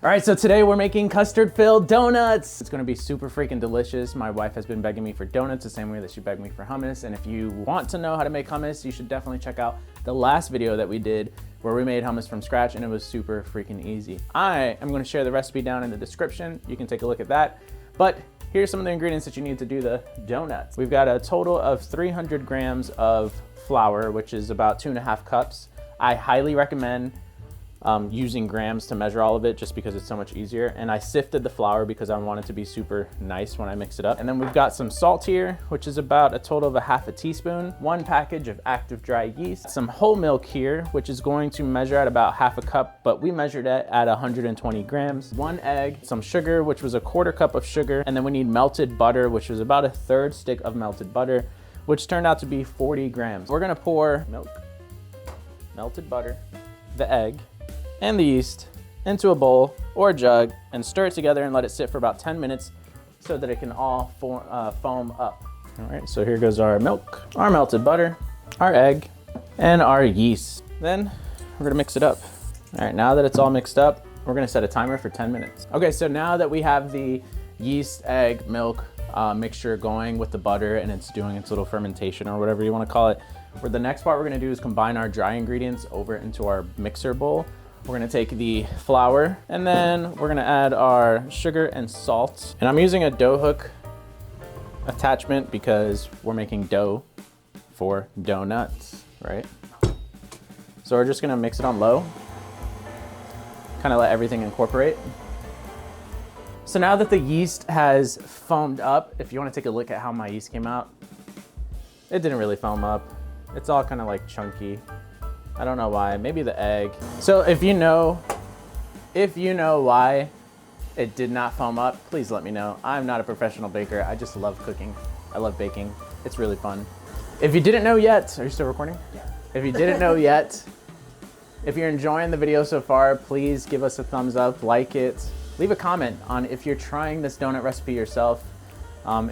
All right, so today we're making custard-filled donuts. It's gonna be super freaking delicious. My wife has been begging me for donuts the same way that she begged me for hummus. And if you want to know how to make hummus, you should definitely check out the last video that we did where we made hummus from scratch, and it was super freaking easy. I am gonna share the recipe down in the description. You can take a look at that. But here's some of the ingredients that you need to do the donuts. We've got a total of 300 grams of flour, which is about 2.5 cups. I highly recommend using grams to measure all of it just because it's so much easier. And I sifted the flour because I want it to be super nice when I mix it up. And then we've got some salt here, which is about a total of 1/2 teaspoon, 1 package of active dry yeast, some whole milk here, which is going to measure at about 1/2 cup, but we measured it at 120 grams, 1 egg, some sugar, which was 1/4 cup of sugar, and then we need melted butter, which was about 1/3 stick of melted butter, which turned out to be 40 grams. We're gonna pour milk, melted butter, the egg, and the yeast into a bowl or a jug and stir it together and let it sit for about 10 minutes so that it can all foam up. All right, so here goes our milk, our melted butter, our egg, and our yeast. Then we're gonna mix it up. All right, now that it's all mixed up, we're gonna set a timer for 10 minutes. Okay, so now that we have the yeast, egg, milk mixture going with the butter and it's doing its little fermentation or whatever you wanna call it, the next part we're gonna do is combine our dry ingredients over into our mixer bowl. We're gonna take the flour and then we're gonna add our sugar and salt. And I'm using a dough hook attachment because we're making dough for donuts, right? So we're just gonna mix it on low, kind of let everything incorporate. So now that the yeast has foamed up, if you wanna take a look at how my yeast came out, it didn't really foam up. It's all kind of like chunky. I don't know why, maybe the egg. So if you know why it did not foam up, please let me know. I'm not a professional baker. I just love cooking. I love baking. It's really fun. If you didn't know yet, are you still recording? Yeah. If you didn't know yet, if you're enjoying the video so far, please give us a thumbs up, like it, leave a comment on if you're trying this donut recipe yourself.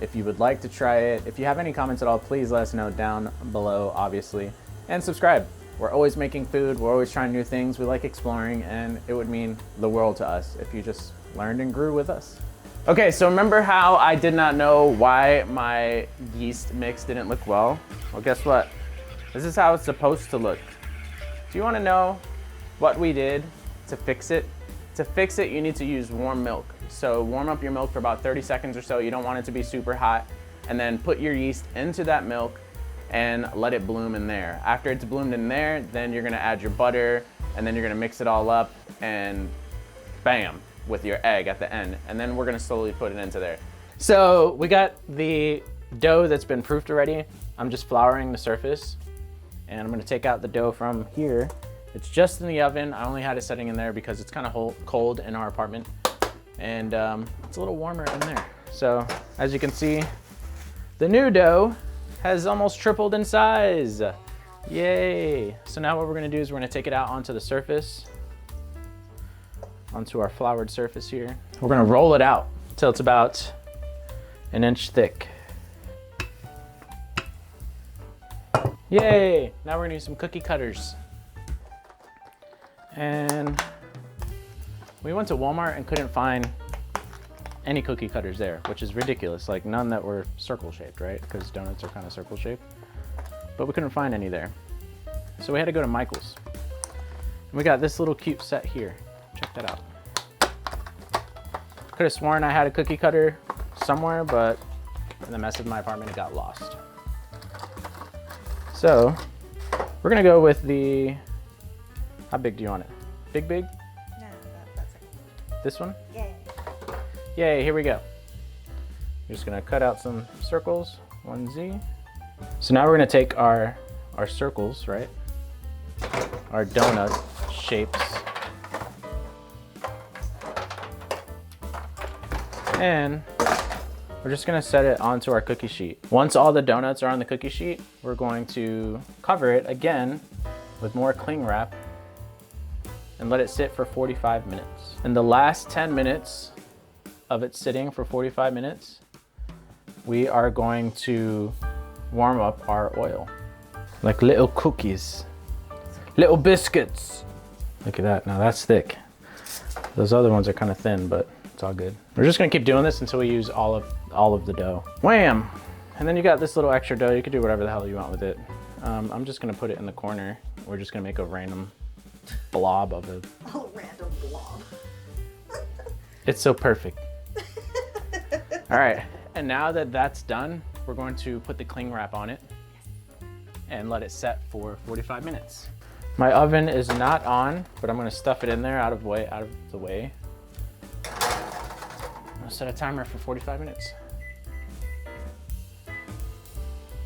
If you would like to try it. If you have any comments at all, please let us know down below, obviously, and subscribe. We're always making food, we're always trying new things, we like exploring, and it would mean the world to us if you just learned and grew with us. Okay, so remember how I did not know why my yeast mix didn't look well? Well, guess what? This is how it's supposed to look. Do you wanna know what we did to fix it? To fix it, you need to use warm milk. So warm up your milk for about 30 seconds or so. You don't want it to be super hot. And then put your yeast into that milk and let it bloom in there. After it's bloomed in there, then you're gonna add your butter and then you're gonna mix it all up and bam, with your egg at the end. And then we're gonna slowly put it into there. So we got the dough that's been proofed already. I'm just flouring the surface and I'm gonna take out the dough from here. It's just in the oven. I only had it setting in there because it's kind of cold in our apartment and it's a little warmer in there. So as you can see, the new dough has almost tripled in size. Yay. So now what we're gonna do is we're gonna take it out onto the surface, onto our floured surface here. We're gonna roll it out till it's about 1 inch thick. Yay. Now we're gonna use some cookie cutters. And we went to Walmart and couldn't find any cookie cutters there, which is ridiculous. Like none that were circle shaped, right? Because donuts are kind of circle shaped, but we couldn't find any there. So we had to go to Michael's. And we got this little cute set here. Check that out. Could have sworn I had a cookie cutter somewhere, but in the mess of my apartment, it got lost. So we're gonna go with the, how big do you want it? Big? No, that's okay. This one? Yeah. Yay, here we go. We're just gonna cut out some circles, 1Z. So now we're gonna take our circles, right? Our donut shapes. And we're just gonna set it onto our cookie sheet. Once all the donuts are on the cookie sheet, we're going to cover it again with more cling wrap and let it sit for 45 minutes. In the last 10 minutes of it sitting for 45 minutes, we are going to warm up our oil. Like little cookies, little biscuits. Look at that, now that's thick. Those other ones are kind of thin, but it's all good. We're just gonna keep doing this until we use all of the dough. Wham! And then you got this little extra dough. You can do whatever the hell you want with it. I'm just gonna put it in the corner. We're just gonna make a random blob of it. A random blob. It's so perfect. All right, and now that that's done, we're going to put the cling wrap on it and let it set for 45 minutes. My oven is not on, but I'm gonna stuff it in there out of the way. I'll set a timer for 45 minutes.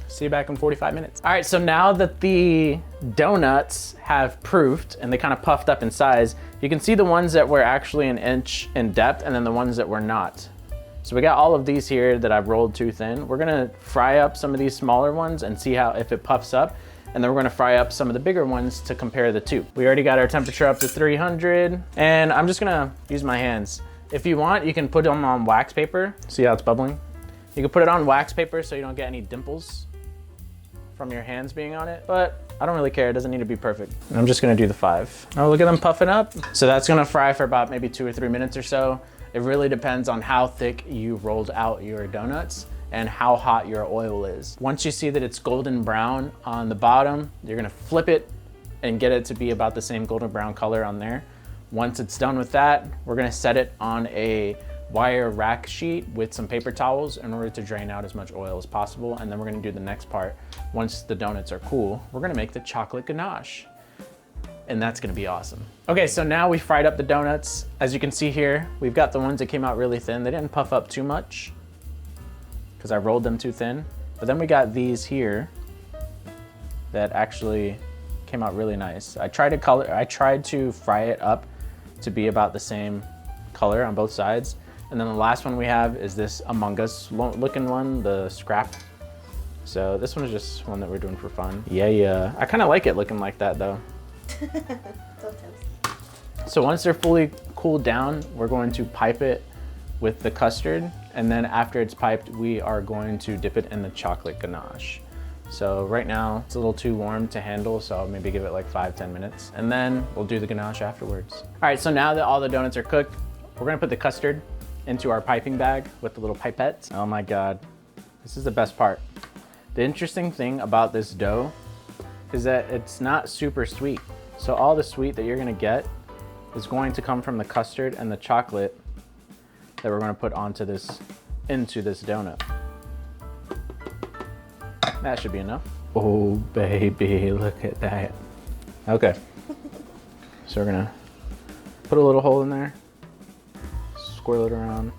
See you back in 45 minutes. All right, so now that the donuts have proofed and they kind of puffed up in size, you can see the ones that were actually an inch in depth and then the ones that were not. So we got all of these here that I've rolled too thin. We're gonna fry up some of these smaller ones and see if it puffs up. And then we're gonna fry up some of the bigger ones to compare the two. We already got our temperature up to 300. And I'm just gonna use my hands. If you want, you can put them on wax paper. See how it's bubbling? You can put it on wax paper so you don't get any dimples from your hands being on it, but I don't really care. It doesn't need to be perfect. And I'm just gonna do the 5. Oh, look at them puffing up. So that's gonna fry for about maybe 2 or 3 minutes or so. It really depends on how thick you rolled out your donuts and how hot your oil is. Once you see that it's golden brown on the bottom, you're gonna flip it and get it to be about the same golden brown color on there. Once it's done with that, we're gonna set it on a wire rack sheet with some paper towels in order to drain out as much oil as possible. And then we're gonna do the next part. Once the donuts are cool, we're gonna make the chocolate ganache. And that's gonna be awesome. Okay, so now we fried up the donuts. As you can see here, we've got the ones that came out really thin. They didn't puff up too much because I rolled them too thin. But then we got these here that actually came out really nice. I tried to fry it up to be about the same color on both sides. And then the last one we have is this Among Us looking one, the scrap. So this one is just one that we're doing for fun. Yeah. I kind of like it looking like that though. So once they're fully cooled down, we're going to pipe it with the custard. And then after it's piped, we are going to dip it in the chocolate ganache. So right now it's a little too warm to handle, so I'll maybe give it like 5-10 minutes. And then we'll do the ganache afterwards. All right, so now that all the donuts are cooked, we're gonna put the custard into our piping bag with the little pipettes. Oh my God, this is the best part. The interesting thing about this dough is that it's not super sweet. So all the sweet that you're gonna get is going to come from the custard and the chocolate that we're gonna put into this donut. That should be enough. Oh baby, look at that. Okay, so we're gonna put a little hole in there, swirl it around.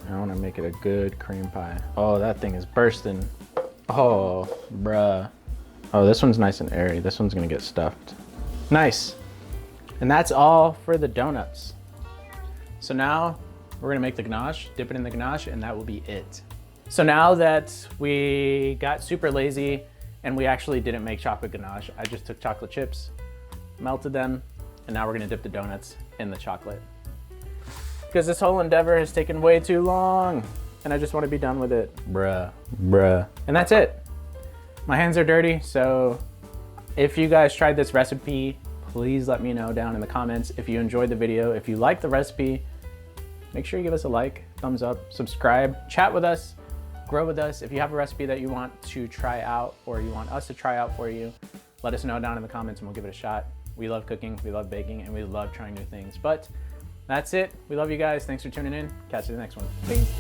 I wanna make it a good cream pie. Oh, that thing is bursting. Oh, bruh. Oh, this one's nice and airy. This one's gonna get stuffed. Nice. And that's all for the donuts. So now we're gonna make the ganache, dip it in the ganache, and that will be it. So now that we got super lazy and we actually didn't make chocolate ganache, I just took chocolate chips, melted them, and now we're gonna dip the donuts in the chocolate. Because this whole endeavor has taken way too long and I just wanna be done with it. Bruh. And that's it. My hands are dirty, so if you guys tried this recipe, please let me know down in the comments. If you enjoyed the video, if you liked the recipe, make sure you give us a like, thumbs up, subscribe, chat with us, grow with us. If you have a recipe that you want to try out or you want us to try out for you, let us know down in the comments and we'll give it a shot. We love cooking, we love baking, and we love trying new things. But that's it. We love you guys. Thanks for tuning in. Catch you in the next one. Peace.